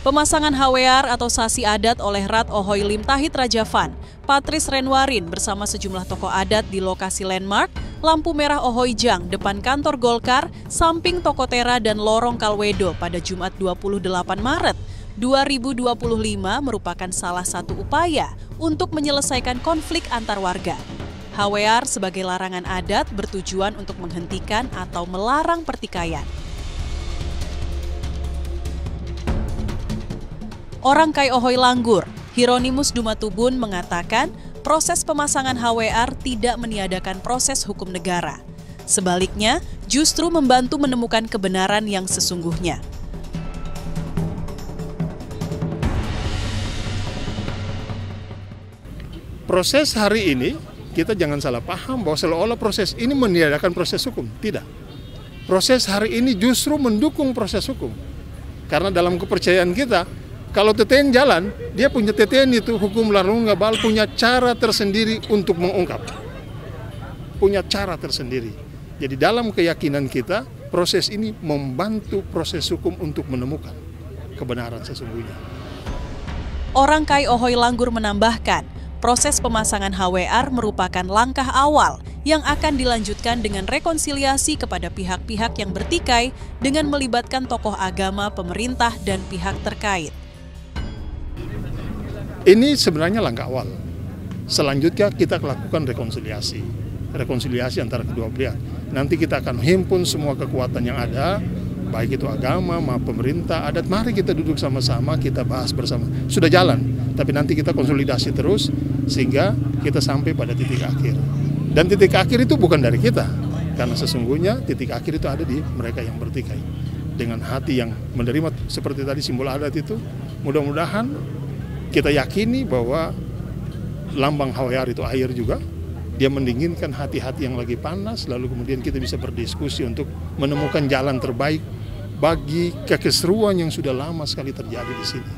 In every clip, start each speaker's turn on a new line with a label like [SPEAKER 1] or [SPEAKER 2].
[SPEAKER 1] Pemasangan HWR atau sasi adat oleh Rat Ohoy Limtahit Rajavan, Patris Renwarin bersama sejumlah tokoh adat di lokasi landmark Lampu Merah Ohoijang depan kantor Golkar, samping Toko Tera dan Lorong Kalwedo pada Jumat 28 Maret 2025 merupakan salah satu upaya untuk menyelesaikan konflik antar warga. HWR sebagai larangan adat bertujuan untuk menghentikan atau melarang pertikaian. Orang Kai Ohoy Langgur, Hieronymus Dumatubun mengatakan proses pemasangan HWR tidak meniadakan proses hukum negara. Sebaliknya, justru membantu menemukan kebenaran yang sesungguhnya.
[SPEAKER 2] Proses hari ini, kita jangan salah paham bahwa seolah-olah proses ini meniadakan proses hukum. Tidak. Proses hari ini justru mendukung proses hukum. Karena dalam kepercayaan kita, kalau TTN jalan, dia punya TTN itu hukum larung ngabal punya cara tersendiri untuk mengungkap. Punya cara tersendiri. Jadi dalam keyakinan kita, proses ini membantu proses hukum untuk menemukan kebenaran sesungguhnya.
[SPEAKER 1] Orang Kai Ohoy Langgur menambahkan, proses pemasangan HWR merupakan langkah awal yang akan dilanjutkan dengan rekonsiliasi kepada pihak-pihak yang bertikai dengan melibatkan tokoh agama, pemerintah, dan pihak terkait.
[SPEAKER 2] Ini sebenarnya langkah awal. Selanjutnya kita lakukan rekonsiliasi. Rekonsiliasi antara kedua pihak. Nanti kita akan himpun semua kekuatan yang ada, baik itu agama, pemerintah, adat. Mari kita duduk sama-sama, kita bahas bersama. Sudah jalan, tapi nanti kita konsolidasi terus sehingga kita sampai pada titik akhir. Dan titik akhir itu bukan dari kita, karena sesungguhnya titik akhir itu ada di mereka yang bertikai. Dengan hati yang menerima seperti tadi simbol adat itu, mudah-mudahan kita yakini bahwa lambang HWR itu air juga, dia mendinginkan hati-hati yang lagi panas, lalu kemudian kita bisa berdiskusi untuk menemukan jalan terbaik bagi kekeseruan yang sudah lama sekali terjadi di sini.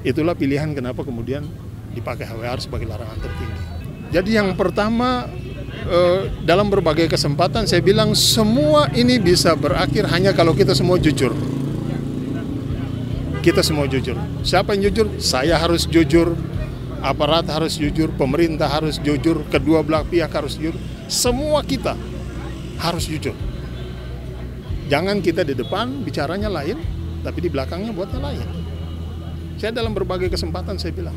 [SPEAKER 2] Itulah pilihan kenapa kemudian dipakai HWR sebagai larangan tertinggi. Jadi yang pertama, dalam berbagai kesempatan saya bilang semua ini bisa berakhir hanya kalau kita semua jujur. Kita semua jujur. Siapa yang jujur? Saya harus jujur, aparat harus jujur, pemerintah harus jujur, kedua belah pihak harus jujur. Semua kita harus jujur. Jangan kita di depan bicaranya lain, tapi di belakangnya buatnya lain. Saya dalam berbagai kesempatan saya bilang,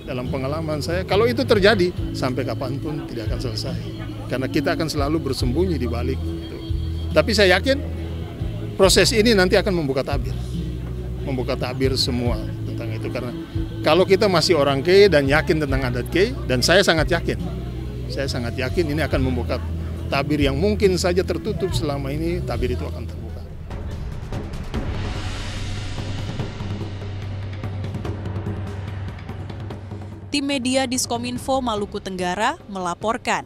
[SPEAKER 2] dalam pengalaman saya, kalau itu terjadi, sampai kapanpun tidak akan selesai. Karena kita akan selalu bersembunyi di balik itu. Tapi saya yakin proses ini nanti akan membuka tabir semua tentang itu, karena kalau kita masih orang Kei dan yakin tentang adat Kei, dan saya sangat yakin ini akan membuka tabir yang mungkin saja tertutup selama ini, tabir itu akan terbuka.
[SPEAKER 1] Tim media Diskominfo Maluku Tenggara melaporkan